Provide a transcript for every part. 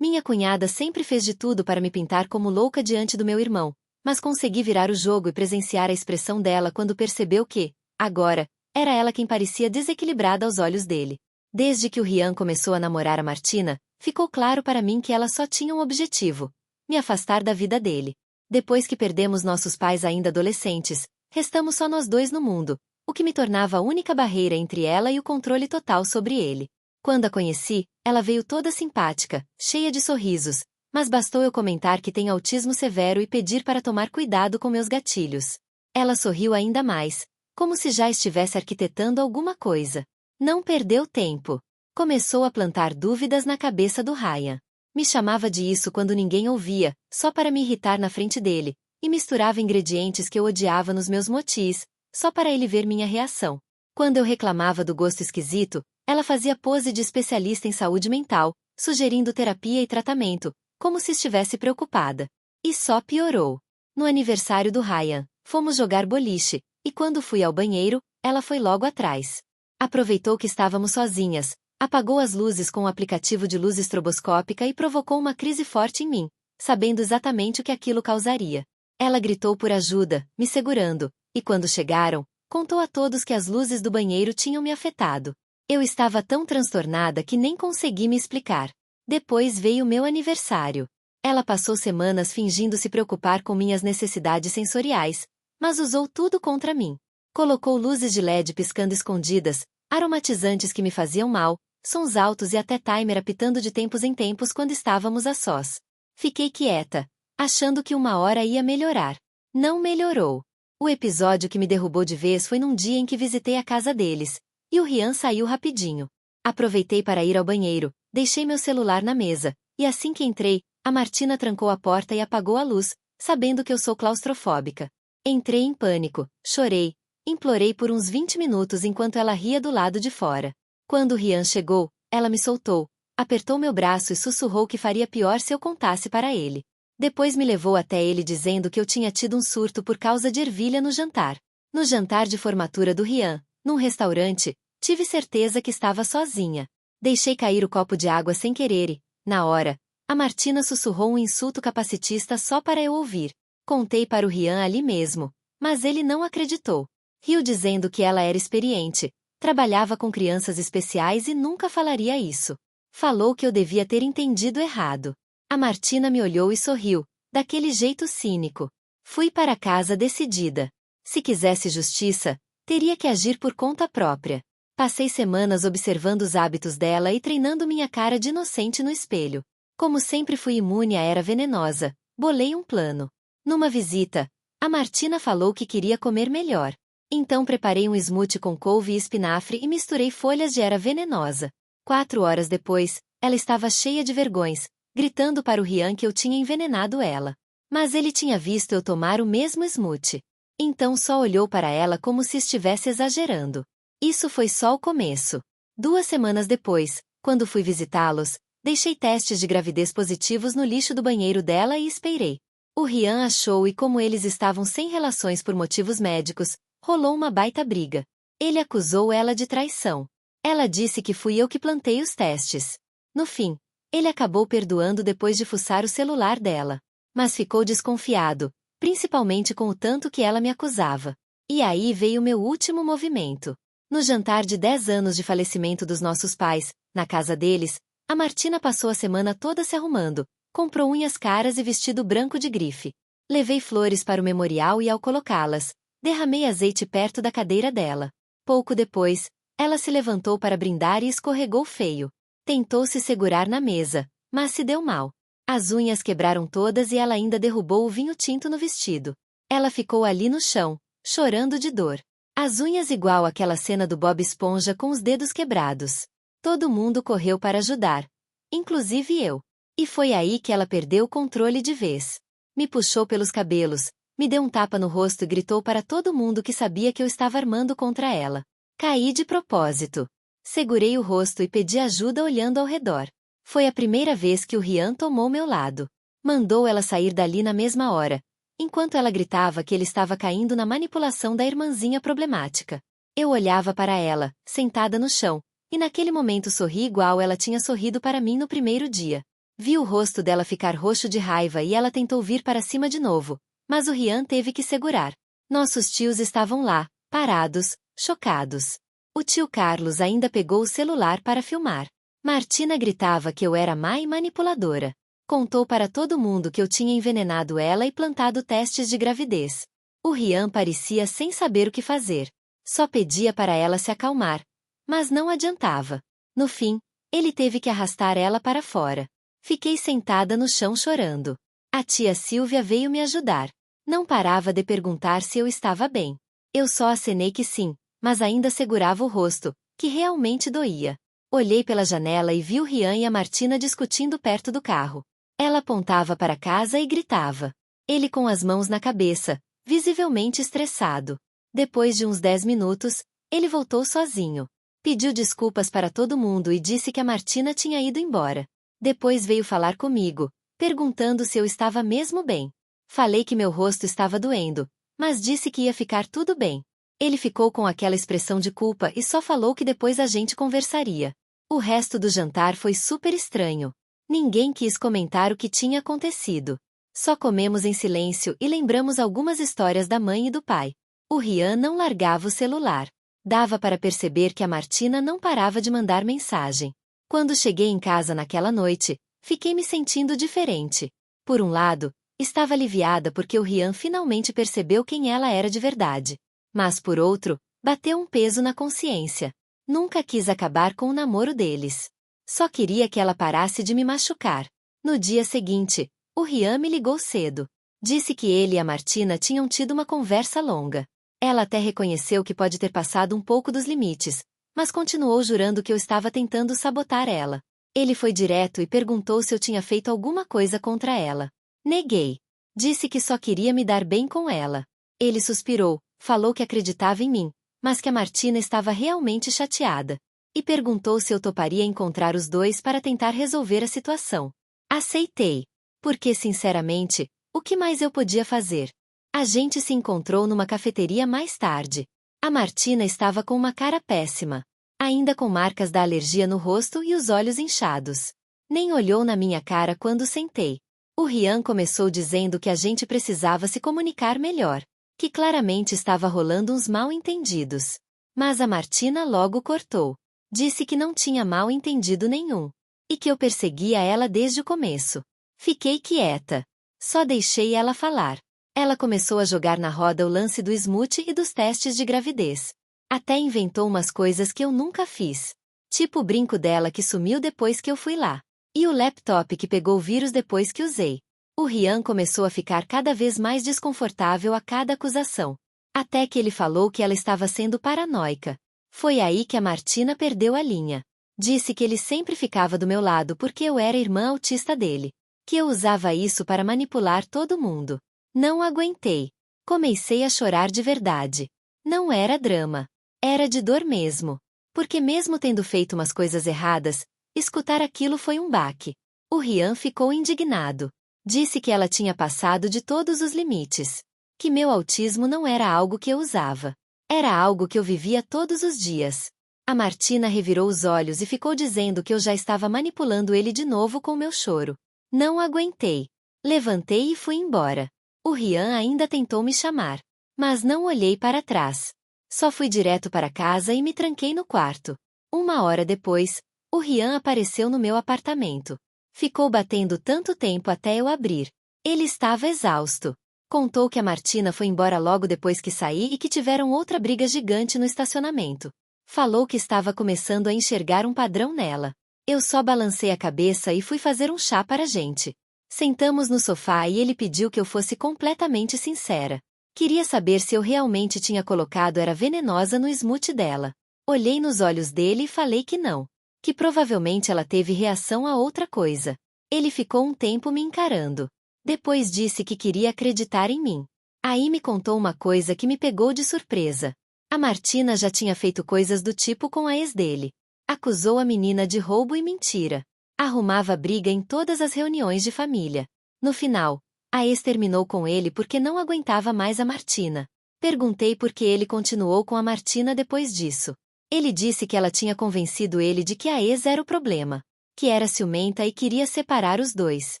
Minha cunhada sempre fez de tudo para me pintar como louca diante do meu irmão, mas consegui virar o jogo e presenciar a expressão dela quando percebeu que, agora, era ela quem parecia desequilibrada aos olhos dele. Desde que o Rian começou a namorar a Martina, ficou claro para mim que ela só tinha um objetivo: me afastar da vida dele. Depois que perdemos nossos pais ainda adolescentes, restamos só nós dois no mundo, o que me tornava a única barreira entre ela e o controle total sobre ele. Quando a conheci, ela veio toda simpática, cheia de sorrisos, mas bastou eu comentar que tem autismo severo e pedir para tomar cuidado com meus gatilhos. Ela sorriu ainda mais, como se já estivesse arquitetando alguma coisa. Não perdeu tempo. Começou a plantar dúvidas na cabeça do Ryan. Me chamava de isso quando ninguém ouvia, só para me irritar na frente dele, e misturava ingredientes que eu odiava nos meus motis, só para ele ver minha reação. Quando eu reclamava do gosto esquisito, ela fazia pose de especialista em saúde mental, sugerindo terapia e tratamento, como se estivesse preocupada. E só piorou. No aniversário do Ryan, fomos jogar boliche, e quando fui ao banheiro, ela foi logo atrás. Aproveitou que estávamos sozinhas, apagou as luzes com o aplicativo de luz estroboscópica e provocou uma crise forte em mim, sabendo exatamente o que aquilo causaria. Ela gritou por ajuda, me segurando, e quando chegaram, contou a todos que as luzes do banheiro tinham me afetado. Eu estava tão transtornada que nem consegui me explicar. Depois veio meu aniversário. Ela passou semanas fingindo se preocupar com minhas necessidades sensoriais, mas usou tudo contra mim. Colocou luzes de LED piscando escondidas, aromatizantes que me faziam mal, sons altos e até timer apitando de tempos em tempos quando estávamos a sós. Fiquei quieta, achando que uma hora ia melhorar. Não melhorou. O episódio que me derrubou de vez foi num dia em que visitei a casa deles, e o Rian saiu rapidinho. Aproveitei para ir ao banheiro, deixei meu celular na mesa, e assim que entrei, a Martina trancou a porta e apagou a luz, sabendo que eu sou claustrofóbica. Entrei em pânico, chorei, implorei por uns 20 minutos enquanto ela ria do lado de fora. Quando o Rian chegou, ela me soltou, apertou meu braço e sussurrou que faria pior se eu contasse para ele. Depois me levou até ele dizendo que eu tinha tido um surto por causa de ervilha no jantar. No jantar de formatura do Rian, num restaurante, tive certeza que estava sozinha. Deixei cair o copo de água sem querer e, na hora, a Martina sussurrou um insulto capacitista só para eu ouvir. Contei para o Rian ali mesmo, mas ele não acreditou. Riu dizendo que ela era experiente, trabalhava com crianças especiais e nunca falaria isso. Falou que eu devia ter entendido errado. A Martina me olhou e sorriu, daquele jeito cínico. Fui para casa decidida. Se quisesse justiça, teria que agir por conta própria. Passei semanas observando os hábitos dela e treinando minha cara de inocente no espelho. Como sempre fui imune à era venenosa, bolei um plano. Numa visita, a Martina falou que queria comer melhor. Então preparei um smoothie com couve e espinafre e misturei folhas de erva venenosa. 4 horas depois, ela estava cheia de vergões, gritando para o Rian que eu tinha envenenado ela. Mas ele tinha visto eu tomar o mesmo smoothie. Então só olhou para ela como se estivesse exagerando. Isso foi só o começo. 2 semanas depois, quando fui visitá-los, deixei testes de gravidez positivos no lixo do banheiro dela e esperei. O Rian achou e como eles estavam sem relações por motivos médicos, rolou uma baita briga. Ele acusou ela de traição. Ela disse que fui eu que plantei os testes. No fim, ele acabou perdoando depois de fuçar o celular dela. Mas ficou desconfiado, principalmente com o tanto que ela me acusava. E aí veio meu último movimento. No jantar de 10 anos de falecimento dos nossos pais, na casa deles, a Martina passou a semana toda se arrumando, comprou unhas caras e vestido branco de grife. Levei flores para o memorial e ao colocá-las, derramei azeite perto da cadeira dela. Pouco depois, ela se levantou para brindar e escorregou feio. Tentou se segurar na mesa, mas se deu mal. As unhas quebraram todas e ela ainda derrubou o vinho tinto no vestido. Ela ficou ali no chão, chorando de dor. As unhas igual àquela cena do Bob Esponja com os dedos quebrados. Todo mundo correu para ajudar, inclusive eu. E foi aí que ela perdeu o controle de vez. Me puxou pelos cabelos, me deu um tapa no rosto e gritou para todo mundo que sabia que eu estava armando contra ela. Caí de propósito. Segurei o rosto e pedi ajuda olhando ao redor. Foi a primeira vez que o Rian tomou meu lado. Mandou ela sair dali na mesma hora, enquanto ela gritava que ele estava caindo na manipulação da irmãzinha problemática. Eu olhava para ela, sentada no chão, e naquele momento sorri igual ela tinha sorrido para mim no primeiro dia. Vi o rosto dela ficar roxo de raiva e ela tentou vir para cima de novo, mas o Rian teve que segurar. Nossos tios estavam lá, parados, chocados. O tio Carlos ainda pegou o celular para filmar. Martina gritava que eu era má e manipuladora. Contou para todo mundo que eu tinha envenenado ela e plantado testes de gravidez. O Rian parecia sem saber o que fazer. Só pedia para ela se acalmar. Mas não adiantava. No fim, ele teve que arrastar ela para fora. Fiquei sentada no chão chorando. A tia Silvia veio me ajudar. Não parava de perguntar se eu estava bem. Eu só acenei que sim, mas ainda segurava o rosto, que realmente doía. Olhei pela janela e vi o Rian e a Martina discutindo perto do carro. Ela apontava para casa e gritava. Ele com as mãos na cabeça, visivelmente estressado. Depois de uns 10 minutos, ele voltou sozinho. Pediu desculpas para todo mundo e disse que a Martina tinha ido embora. Depois veio falar comigo, perguntando se eu estava mesmo bem. Falei que meu rosto estava doendo, mas disse que ia ficar tudo bem. Ele ficou com aquela expressão de culpa e só falou que depois a gente conversaria. O resto do jantar foi super estranho. Ninguém quis comentar o que tinha acontecido. Só comemos em silêncio e lembramos algumas histórias da mãe e do pai. O Rian não largava o celular. Dava para perceber que a Martina não parava de mandar mensagem. Quando cheguei em casa naquela noite, fiquei me sentindo diferente. Por um lado, estava aliviada porque o Rian finalmente percebeu quem ela era de verdade. Mas por outro, bateu um peso na consciência. Nunca quis acabar com o namoro deles. Só queria que ela parasse de me machucar. No dia seguinte, o Rian me ligou cedo. Disse que ele e a Martina tinham tido uma conversa longa. Ela até reconheceu que pode ter passado um pouco dos limites, mas continuou jurando que eu estava tentando sabotar ela. Ele foi direto e perguntou se eu tinha feito alguma coisa contra ela. Neguei. Disse que só queria me dar bem com ela. Ele suspirou, falou que acreditava em mim, mas que a Martina estava realmente chateada. E perguntou se eu toparia encontrar os dois para tentar resolver a situação. Aceitei. Porque, sinceramente, o que mais eu podia fazer? A gente se encontrou numa cafeteria mais tarde. A Martina estava com uma cara péssima. Ainda com marcas da alergia no rosto e os olhos inchados. Nem olhou na minha cara quando sentei. O Rian começou dizendo que a gente precisava se comunicar melhor. Que claramente estava rolando uns mal-entendidos. Mas a Martina logo cortou. Disse que não tinha mal-entendido nenhum. E que eu perseguia ela desde o começo. Fiquei quieta. Só deixei ela falar. Ela começou a jogar na roda o lance do smoothie e dos testes de gravidez. Até inventou umas coisas que eu nunca fiz. Tipo o brinco dela que sumiu depois que eu fui lá. E o laptop que pegou vírus depois que usei. O Rian começou a ficar cada vez mais desconfortável a cada acusação. Até que ele falou que ela estava sendo paranoica. Foi aí que a Martina perdeu a linha. Disse que ele sempre ficava do meu lado porque eu era irmã autista dele. Que eu usava isso para manipular todo mundo. Não aguentei. Comecei a chorar de verdade. Não era drama. Era de dor mesmo. Porque mesmo tendo feito umas coisas erradas, escutar aquilo foi um baque. O Rian ficou indignado. Disse que ela tinha passado de todos os limites. Que meu autismo não era algo que eu usava. Era algo que eu vivia todos os dias. A Martina revirou os olhos e ficou dizendo que eu já estava manipulando ele de novo com meu choro. Não aguentei. Levantei e fui embora. O Rian ainda tentou me chamar. Mas não olhei para trás. Só fui direto para casa e me tranquei no quarto. 1 hora depois, o Rian apareceu no meu apartamento. Ficou batendo tanto tempo até eu abrir. Ele estava exausto. Contou que a Martina foi embora logo depois que saí e que tiveram outra briga gigante no estacionamento. Falou que estava começando a enxergar um padrão nela. Eu só balancei a cabeça e fui fazer um chá para a gente. Sentamos no sofá e ele pediu que eu fosse completamente sincera. Queria saber se eu realmente tinha colocado era venenosa no smoothie dela. Olhei nos olhos dele e falei que não. Que provavelmente ela teve reação a outra coisa. Ele ficou um tempo me encarando. Depois disse que queria acreditar em mim. Aí me contou uma coisa que me pegou de surpresa. A Martina já tinha feito coisas do tipo com a ex dele. Acusou a menina de roubo e mentira. Arrumava briga em todas as reuniões de família. No final, a ex terminou com ele porque não aguentava mais a Martina. Perguntei por que ele continuou com a Martina depois disso. Ele disse que ela tinha convencido ele de que a ex era o problema. que era ciumenta e queria separar os dois.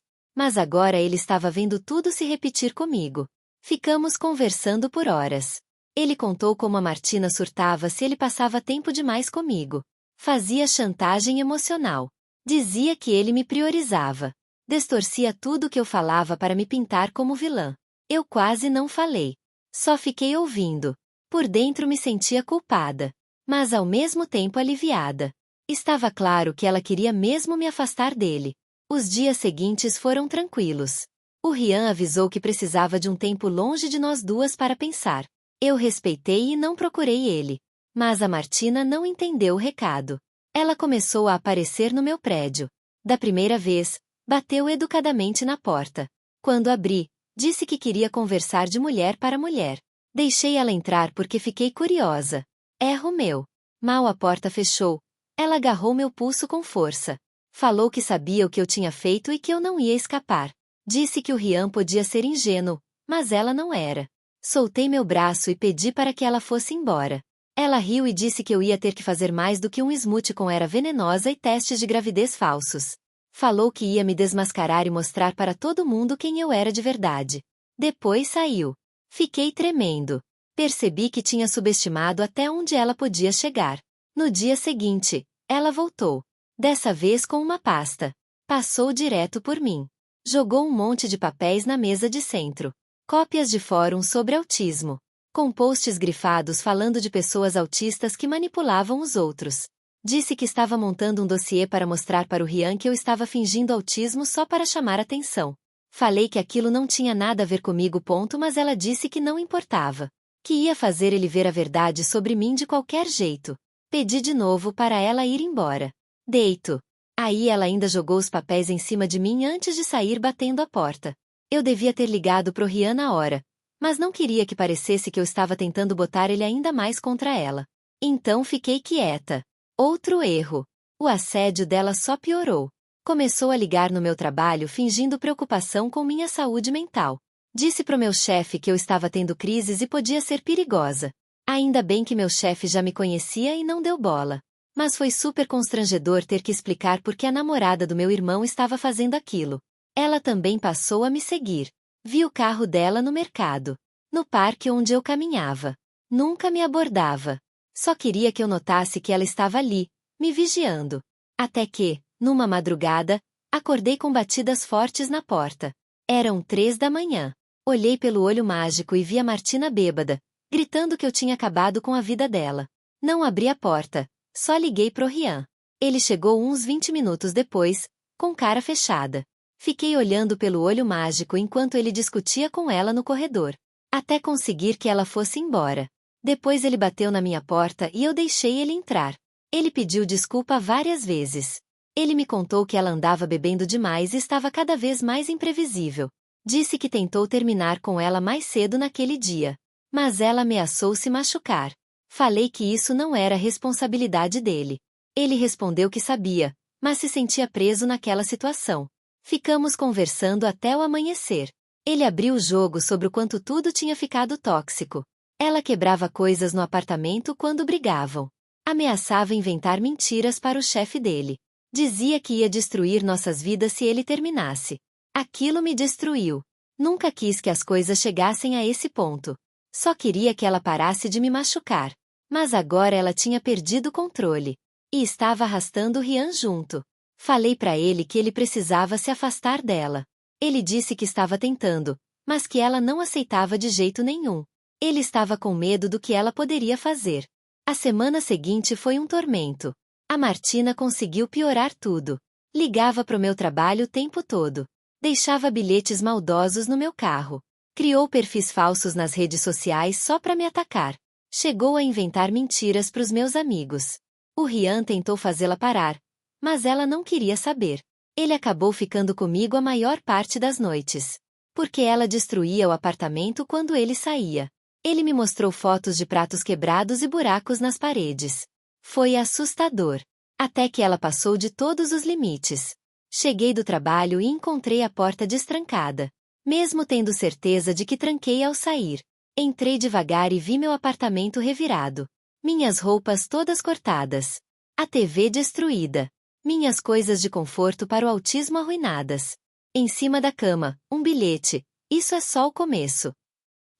Mas agora ele estava vendo tudo se repetir comigo. Ficamos conversando por horas. Ele contou como a Martina surtava se ele passava tempo demais comigo. Fazia chantagem emocional. Dizia que ele me priorizava. Distorcia tudo que eu falava para me pintar como vilã. Eu quase não falei. Só fiquei ouvindo. Por dentro me sentia culpada, mas ao mesmo tempo aliviada. Estava claro que ela queria mesmo me afastar dele. Os dias seguintes foram tranquilos. O Rian avisou que precisava de um tempo longe de nós duas para pensar. Eu respeitei e não procurei ele. Mas a Martina não entendeu o recado. Ela começou a aparecer no meu prédio. Da primeira vez, bateu educadamente na porta. Quando abri, disse que queria conversar de mulher para mulher. Deixei ela entrar porque fiquei curiosa. Erro meu. Mal a porta fechou, ela agarrou meu pulso com força. Falou que sabia o que eu tinha feito e que eu não ia escapar. Disse que o Rian podia ser ingênuo, mas ela não era. Soltei meu braço e pedi para que ela fosse embora. Ela riu e disse que eu ia ter que fazer mais do que um smoothie com era venenosa e testes de gravidez falsos. Falou que ia me desmascarar e mostrar para todo mundo quem eu era de verdade. Depois saiu. Fiquei tremendo. Percebi que tinha subestimado até onde ela podia chegar. No dia seguinte, ela voltou. Dessa vez com uma pasta. Passou direto por mim. Jogou um monte de papéis na mesa de centro. Cópias de fóruns sobre autismo. Com posts grifados falando de pessoas autistas que manipulavam os outros. Disse que estava montando um dossiê para mostrar para o Rian que eu estava fingindo autismo só para chamar atenção. Falei que aquilo não tinha nada a ver comigo, mas ela disse que não importava. Que ia fazer ele ver a verdade sobre mim de qualquer jeito. Pedi de novo para ela ir embora. Deito. Aí ela ainda jogou os papéis em cima de mim antes de sair batendo a porta. Eu devia ter ligado pro Rian na hora, mas não queria que parecesse que eu estava tentando botar ele ainda mais contra ela. Então fiquei quieta. Outro erro. O assédio dela só piorou. Começou a ligar no meu trabalho fingindo preocupação com minha saúde mental. Disse pro meu chefe que eu estava tendo crises e podia ser perigosa. Ainda bem que meu chefe já me conhecia e não deu bola. Mas foi super constrangedor ter que explicar por que a namorada do meu irmão estava fazendo aquilo. Ela também passou a me seguir. Vi o carro dela no mercado. No parque onde eu caminhava. Nunca me abordava. Só queria que eu notasse que ela estava ali, me vigiando. Até que, numa madrugada, acordei com batidas fortes na porta. Eram 3 da manhã. Olhei pelo olho mágico e vi a Martina bêbada, gritando que eu tinha acabado com a vida dela. Não abri a porta, só liguei pro Rian. Ele chegou uns 20 minutos depois, com cara fechada. Fiquei olhando pelo olho mágico enquanto ele discutia com ela no corredor, até conseguir que ela fosse embora. Depois ele bateu na minha porta e eu deixei ele entrar. Ele pediu desculpa várias vezes. Ele me contou que ela andava bebendo demais e estava cada vez mais imprevisível. Disse que tentou terminar com ela mais cedo naquele dia. Mas ela ameaçou se machucar. Falei que isso não era responsabilidade dele. Ele respondeu que sabia, mas se sentia preso naquela situação. Ficamos conversando até o amanhecer. Ele abriu o jogo sobre o quanto tudo tinha ficado tóxico. Ela quebrava coisas no apartamento quando brigavam. Ameaçava inventar mentiras para o chefe dele. Dizia que ia destruir nossas vidas se ele terminasse. Aquilo me destruiu. Nunca quis que as coisas chegassem a esse ponto. Só queria que ela parasse de me machucar. Mas agora ela tinha perdido o controle. E estava arrastando o Rian junto. Falei para ele que ele precisava se afastar dela. Ele disse que estava tentando, mas que ela não aceitava de jeito nenhum. Ele estava com medo do que ela poderia fazer. A semana seguinte foi um tormento. A Martina conseguiu piorar tudo. Ligava pro meu trabalho o tempo todo. Deixava bilhetes maldosos no meu carro. Criou perfis falsos nas redes sociais só para me atacar. Chegou a inventar mentiras pros meus amigos. O Rian tentou fazê-la parar, mas ela não queria saber. Ele acabou ficando comigo a maior parte das noites. Porque ela destruía o apartamento quando ele saía. Ele me mostrou fotos de pratos quebrados e buracos nas paredes. Foi assustador. Até que ela passou de todos os limites. Cheguei do trabalho e encontrei a porta destrancada. Mesmo tendo certeza de que tranquei ao sair. Entrei devagar e vi meu apartamento revirado. Minhas roupas todas cortadas. A TV destruída. Minhas coisas de conforto para o autismo arruinadas. Em cima da cama, um bilhete. Isso é só o começo.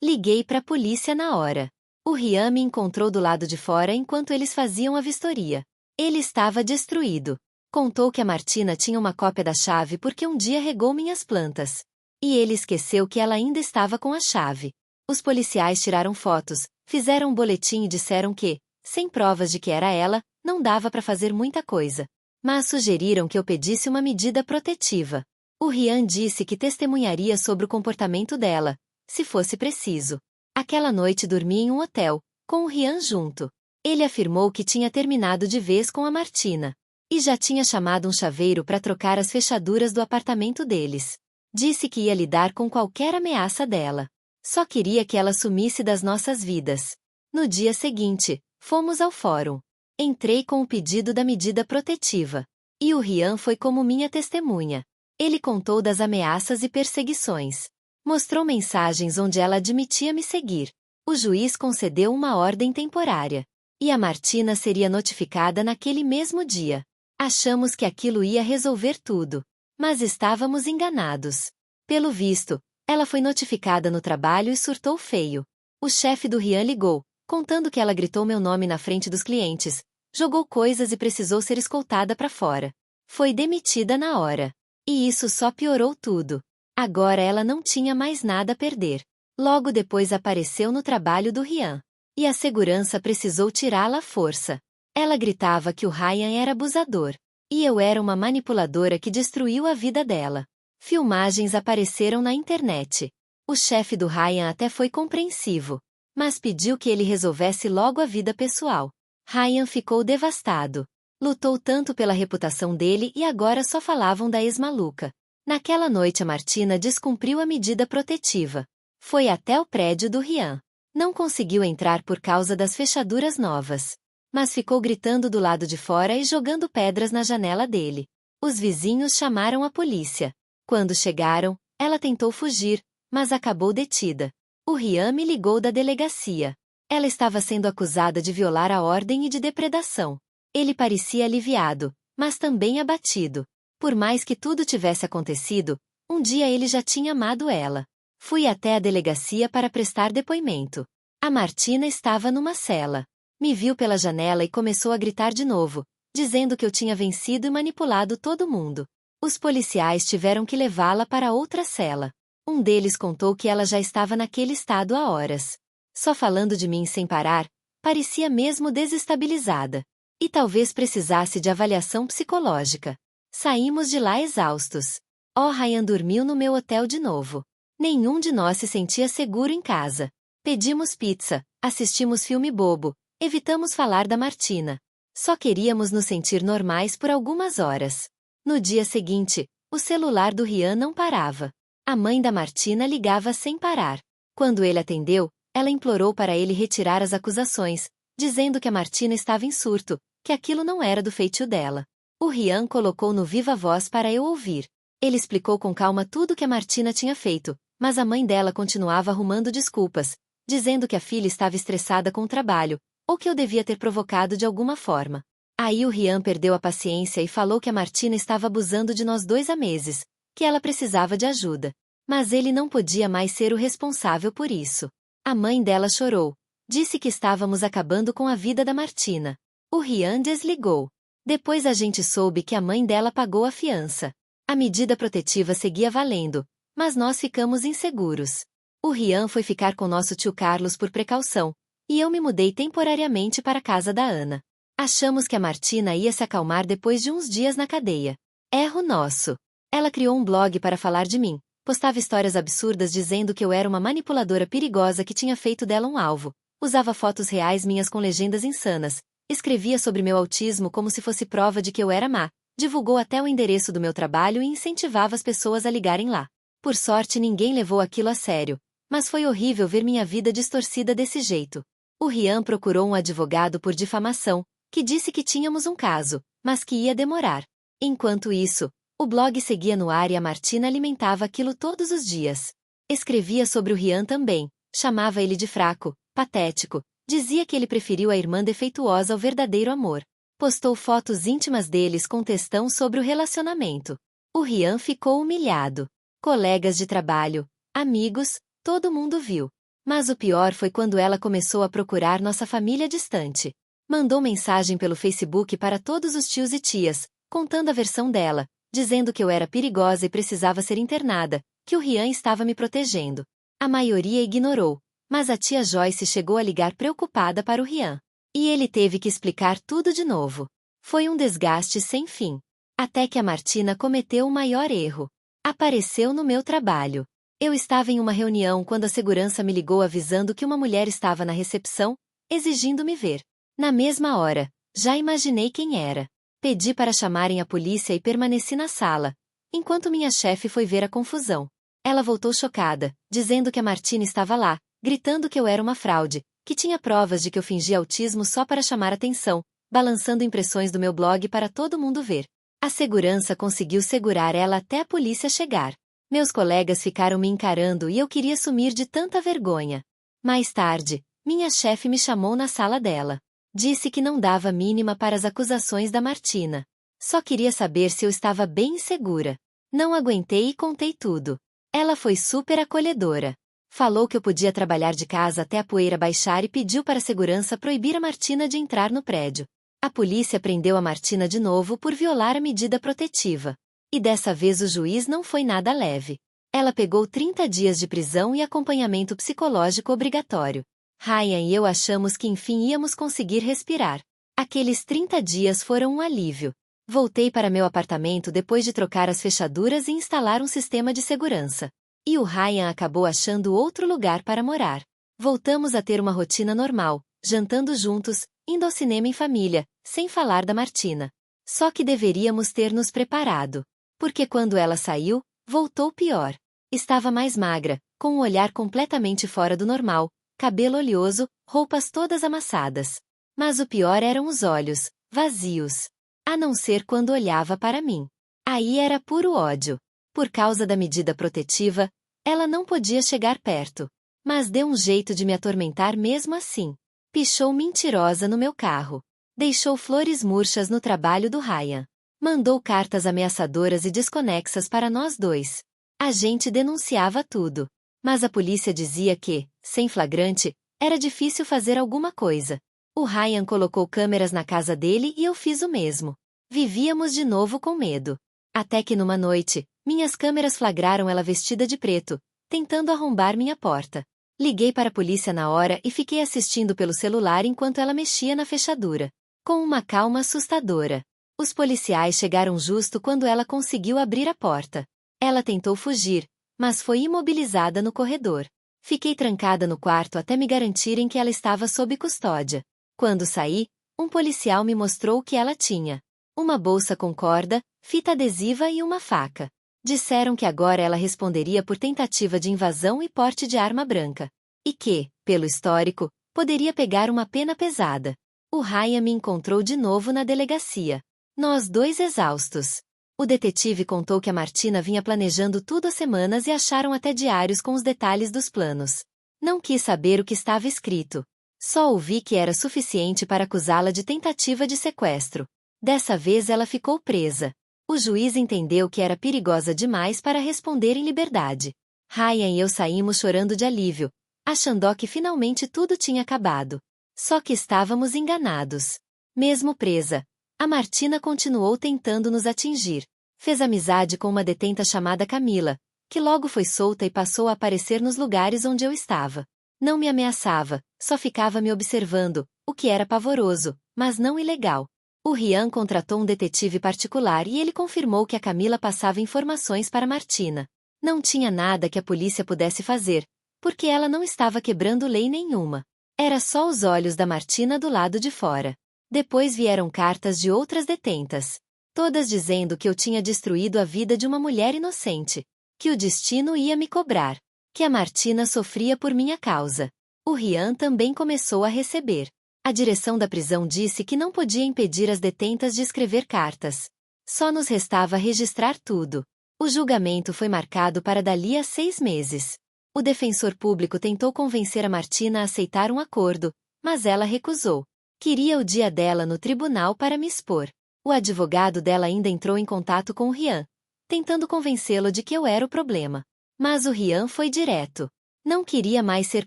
Liguei para a polícia na hora. O Rian me encontrou do lado de fora enquanto eles faziam a vistoria. Ele estava destruído. Contou que a Martina tinha uma cópia da chave porque um dia regou minhas plantas. E ele esqueceu que ela ainda estava com a chave. Os policiais tiraram fotos, fizeram um boletim e disseram que, sem provas de que era ela, não dava para fazer muita coisa. Mas sugeriram que eu pedisse uma medida protetiva. O Rian disse que testemunharia sobre o comportamento dela, se fosse preciso. Aquela noite dormi em um hotel, com o Rian junto. Ele afirmou que tinha terminado de vez com a Martina. E já tinha chamado um chaveiro para trocar as fechaduras do apartamento deles. Disse que ia lidar com qualquer ameaça dela. Só queria que ela sumisse das nossas vidas. No dia seguinte, fomos ao fórum. Entrei com o pedido da medida protetiva. E o Rian foi como minha testemunha. Ele contou das ameaças e perseguições. Mostrou mensagens onde ela admitia me seguir. O juiz concedeu uma ordem temporária. E a Martina seria notificada naquele mesmo dia. Achamos que aquilo ia resolver tudo. Mas estávamos enganados. Pelo visto, ela foi notificada no trabalho e surtou feio. O chefe do Rian ligou, contando que ela gritou meu nome na frente dos clientes, jogou coisas e precisou ser escoltada para fora. Foi demitida na hora. E isso só piorou tudo. Agora ela não tinha mais nada a perder. Logo depois apareceu no trabalho do Rian. E a segurança precisou tirá-la à força. Ela gritava que o Ryan era abusador. E eu era uma manipuladora que destruiu a vida dela. Filmagens apareceram na internet. O chefe do Ryan até foi compreensivo. Mas pediu que ele resolvesse logo a vida pessoal. Ryan ficou devastado. Lutou tanto pela reputação dele e agora só falavam da ex-maluca. Naquela noite a Martina descumpriu a medida protetiva. Foi até o prédio do Rian. Não conseguiu entrar por causa das fechaduras novas. Mas ficou gritando do lado de fora e jogando pedras na janela dele. Os vizinhos chamaram a polícia. Quando chegaram, ela tentou fugir, mas acabou detida. O Rian me ligou da delegacia. Ela estava sendo acusada de violar a ordem e de depredação. Ele parecia aliviado, mas também abatido. Por mais que tudo tivesse acontecido, um dia ele já tinha amado ela. Fui até a delegacia para prestar depoimento. A Martina estava numa cela. Me viu pela janela e começou a gritar de novo, dizendo que eu tinha vencido e manipulado todo mundo. Os policiais tiveram que levá-la para outra cela. Um deles contou que ela já estava naquele estado há horas. Só falando de mim sem parar, parecia mesmo desestabilizada. E talvez precisasse de avaliação psicológica. Saímos de lá exaustos. Ryan dormiu no meu hotel de novo. Nenhum de nós se sentia seguro em casa. Pedimos pizza, assistimos filme bobo, evitamos falar da Martina. Só queríamos nos sentir normais por algumas horas. No dia seguinte, o celular do Rian não parava. A mãe da Martina ligava sem parar. Quando ele atendeu, ela implorou para ele retirar as acusações, dizendo que a Martina estava em surto, que aquilo não era do feitio dela. O Rian colocou no viva voz para eu ouvir. Ele explicou com calma tudo que a Martina tinha feito, mas a mãe dela continuava arrumando desculpas, dizendo que a filha estava estressada com o trabalho, ou que eu devia ter provocado de alguma forma. Aí o Rian perdeu a paciência e falou que a Martina estava abusando de nós dois há meses, que ela precisava de ajuda. Mas ele não podia mais ser o responsável por isso. A mãe dela chorou. Disse que estávamos acabando com a vida da Martina. O Rian desligou. Depois a gente soube que a mãe dela pagou a fiança. A medida protetiva seguia valendo, mas nós ficamos inseguros. O Rian foi ficar com nosso tio Carlos por precaução, e eu me mudei temporariamente para a casa da Ana. Achamos que a Martina ia se acalmar depois de uns dias na cadeia. Erro nosso. Ela criou um blog para falar de mim, postava histórias absurdas dizendo que eu era uma manipuladora perigosa que tinha feito dela um alvo, usava fotos reais minhas com legendas insanas, escrevia sobre meu autismo como se fosse prova de que eu era má, divulgou até o endereço do meu trabalho e incentivava as pessoas a ligarem lá. Por sorte ninguém levou aquilo a sério, mas foi horrível ver minha vida distorcida desse jeito. O Rian procurou um advogado por difamação, que disse que tínhamos um caso, mas que ia demorar. Enquanto isso, o blog seguia no ar e a Martina alimentava aquilo todos os dias. Escrevia sobre o Rian também, chamava ele de fraco, patético, dizia que ele preferiu a irmã defeituosa ao verdadeiro amor. Postou fotos íntimas deles com textão sobre o relacionamento. O Rian ficou humilhado. Colegas de trabalho, amigos, todo mundo viu. Mas o pior foi quando ela começou a procurar nossa família distante. Mandou mensagem pelo Facebook para todos os tios e tias, contando a versão dela, dizendo que eu era perigosa e precisava ser internada, que o Rian estava me protegendo. A maioria ignorou, mas a tia Joyce chegou a ligar preocupada para o Rian. E ele teve que explicar tudo de novo. Foi um desgaste sem fim. Até que a Martina cometeu o maior erro. Apareceu no meu trabalho. Eu estava em uma reunião quando a segurança me ligou avisando que uma mulher estava na recepção, exigindo me ver. Na mesma hora, já imaginei quem era. Pedi para chamarem a polícia e permaneci na sala, enquanto minha chefe foi ver a confusão. Ela voltou chocada, dizendo que a Martina estava lá, gritando que eu era uma fraude, que tinha provas de que eu fingia autismo só para chamar atenção, balançando impressões do meu blog para todo mundo ver. A segurança conseguiu segurar ela até a polícia chegar. Meus colegas ficaram me encarando e eu queria sumir de tanta vergonha. Mais tarde, minha chefe me chamou na sala dela. Disse que não dava mínima para as acusações da Martina. Só queria saber se eu estava bem segura. Não aguentei e contei tudo. Ela foi super acolhedora. Falou que eu podia trabalhar de casa até a poeira baixar e pediu para a segurança proibir a Martina de entrar no prédio. A polícia prendeu a Martina de novo por violar a medida protetiva. E dessa vez o juiz não foi nada leve. Ela pegou 30 dias de prisão e acompanhamento psicológico obrigatório. Ryan e eu achamos que enfim íamos conseguir respirar. Aqueles 30 dias foram um alívio. Voltei para meu apartamento depois de trocar as fechaduras e instalar um sistema de segurança. E o Ryan acabou achando outro lugar para morar. Voltamos a ter uma rotina normal, jantando juntos, indo ao cinema em família, sem falar da Martina. Só que deveríamos ter nos preparado. Porque quando ela saiu, voltou pior. Estava mais magra, com um olhar completamente fora do normal, cabelo oleoso, roupas todas amassadas. Mas o pior eram os olhos, vazios. A não ser quando olhava para mim. Aí era puro ódio. Por causa da medida protetiva, ela não podia chegar perto. Mas deu um jeito de me atormentar mesmo assim. Pichou mentirosa no meu carro. Deixou flores murchas no trabalho do Ryan. Mandou cartas ameaçadoras e desconexas para nós dois. A gente denunciava tudo. Mas a polícia dizia que, sem flagrante, era difícil fazer alguma coisa. O Ryan colocou câmeras na casa dele e eu fiz o mesmo. Vivíamos de novo com medo. Até que numa noite, minhas câmeras flagraram ela vestida de preto, tentando arrombar minha porta. Liguei para a polícia na hora e fiquei assistindo pelo celular enquanto ela mexia na fechadura. Com uma calma assustadora. Os policiais chegaram justo quando ela conseguiu abrir a porta. Ela tentou fugir, mas foi imobilizada no corredor. Fiquei trancada no quarto até me garantirem que ela estava sob custódia. Quando saí, um policial me mostrou o que ela tinha. Uma bolsa com corda, fita adesiva e uma faca. Disseram que agora ela responderia por tentativa de invasão e porte de arma branca. E que, pelo histórico, poderia pegar uma pena pesada. O Ryan me encontrou de novo na delegacia. Nós dois exaustos. O detetive contou que a Martina vinha planejando tudo há semanas e acharam até diários com os detalhes dos planos. Não quis saber o que estava escrito. Só ouvi que era suficiente para acusá-la de tentativa de sequestro. Dessa vez ela ficou presa. O juiz entendeu que era perigosa demais para responder em liberdade. Ryan e eu saímos chorando de alívio, achando que finalmente tudo tinha acabado. Só que estávamos enganados. Mesmo presa, a Martina continuou tentando nos atingir. Fez amizade com uma detenta chamada Camila, que logo foi solta e passou a aparecer nos lugares onde eu estava. Não me ameaçava, só ficava me observando, o que era pavoroso, mas não ilegal. O Rian contratou um detetive particular e ele confirmou que a Camila passava informações para Martina. Não tinha nada que a polícia pudesse fazer, porque ela não estava quebrando lei nenhuma. Era só os olhos da Martina do lado de fora. Depois vieram cartas de outras detentas. Todas dizendo que eu tinha destruído a vida de uma mulher inocente. Que o destino ia me cobrar. Que a Martina sofria por minha causa. O Rian também começou a receber. A direção da prisão disse que não podia impedir as detentas de escrever cartas. Só nos restava registrar tudo. O julgamento foi marcado para dali a 6 meses. O defensor público tentou convencer a Martina a aceitar um acordo, mas ela recusou. Queria o dia dela no tribunal para me expor. O advogado dela ainda entrou em contato com o Rian, tentando convencê-lo de que eu era o problema. Mas o Rian foi direto. Não queria mais ser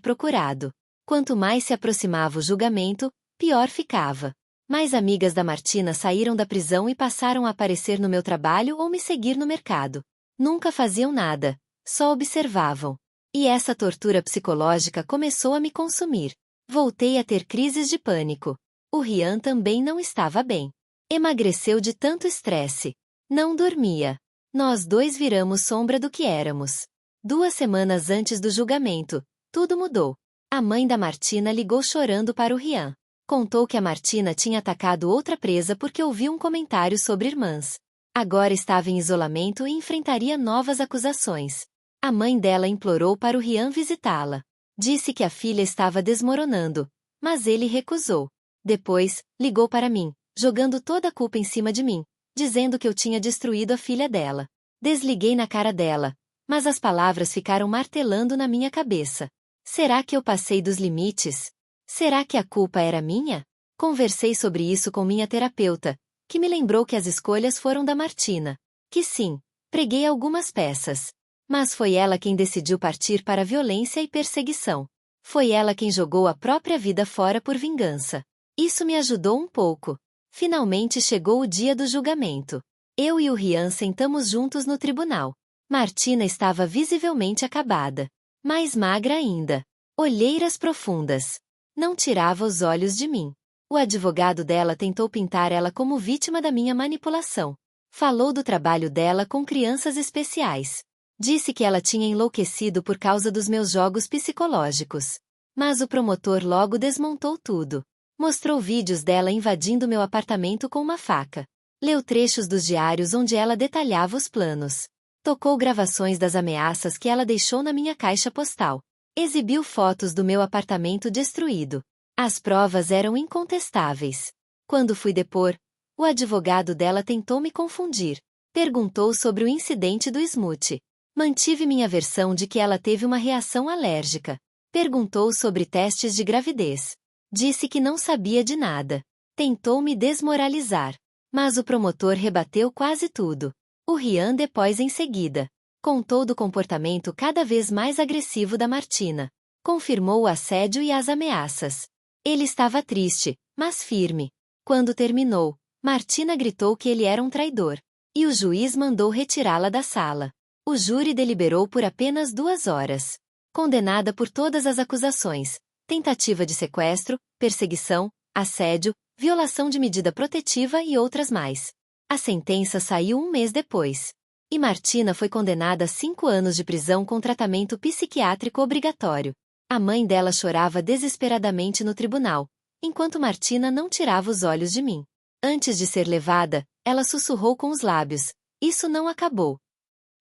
procurado. Quanto mais se aproximava o julgamento, pior ficava. Mais amigas da Martina saíram da prisão e passaram a aparecer no meu trabalho ou me seguir no mercado. Nunca faziam nada, só observavam. E essa tortura psicológica começou a me consumir. Voltei a ter crises de pânico. O Rian também não estava bem. Emagreceu de tanto estresse. Não dormia. Nós dois viramos sombra do que éramos. 2 semanas antes do julgamento, tudo mudou. A mãe da Martina ligou chorando para o Rian. Contou que a Martina tinha atacado outra presa porque ouviu um comentário sobre irmãs. Agora estava em isolamento e enfrentaria novas acusações. A mãe dela implorou para o Rian visitá-la. Disse que a filha estava desmoronando, mas ele recusou. Depois, ligou para mim, jogando toda a culpa em cima de mim, dizendo que eu tinha destruído a filha dela. Desliguei na cara dela, mas as palavras ficaram martelando na minha cabeça. Será que eu passei dos limites? Será que a culpa era minha? Conversei sobre isso com minha terapeuta, que me lembrou que as escolhas foram da Martina. Que sim, preguei algumas peças. Mas foi ela quem decidiu partir para a violência e perseguição. Foi ela quem jogou a própria vida fora por vingança. Isso me ajudou um pouco. Finalmente chegou o dia do julgamento. Eu e o Rian sentamos juntos no tribunal. Martina estava visivelmente acabada. Mais magra ainda. Olheiras profundas. Não tirava os olhos de mim. O advogado dela tentou pintar ela como vítima da minha manipulação. Falou do trabalho dela com crianças especiais. Disse que ela tinha enlouquecido por causa dos meus jogos psicológicos. Mas o promotor logo desmontou tudo. Mostrou vídeos dela invadindo meu apartamento com uma faca. Leu trechos dos diários onde ela detalhava os planos. Tocou gravações das ameaças que ela deixou na minha caixa postal. Exibiu fotos do meu apartamento destruído. As provas eram incontestáveis. Quando fui depor, o advogado dela tentou me confundir. Perguntou sobre o incidente do smoothie. Mantive minha versão de que ela teve uma reação alérgica. Perguntou sobre testes de gravidez. Disse que não sabia de nada. Tentou me desmoralizar. Mas o promotor rebateu quase tudo. O Rian depois em seguida. Contou do comportamento cada vez mais agressivo da Martina. Confirmou o assédio e as ameaças. Ele estava triste, mas firme. Quando terminou, Martina gritou que ele era um traidor. E o juiz mandou retirá-la da sala. O júri deliberou por apenas 2 horas. Condenada por todas as acusações. Tentativa de sequestro, perseguição, assédio, violação de medida protetiva e outras mais. A sentença saiu 1 mês depois. E Martina foi condenada a 5 anos de prisão com tratamento psiquiátrico obrigatório. A mãe dela chorava desesperadamente no tribunal, enquanto Martina não tirava os olhos de mim. Antes de ser levada, ela sussurrou com os lábios: "Isso não acabou."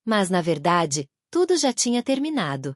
Mas na verdade, tudo já tinha terminado.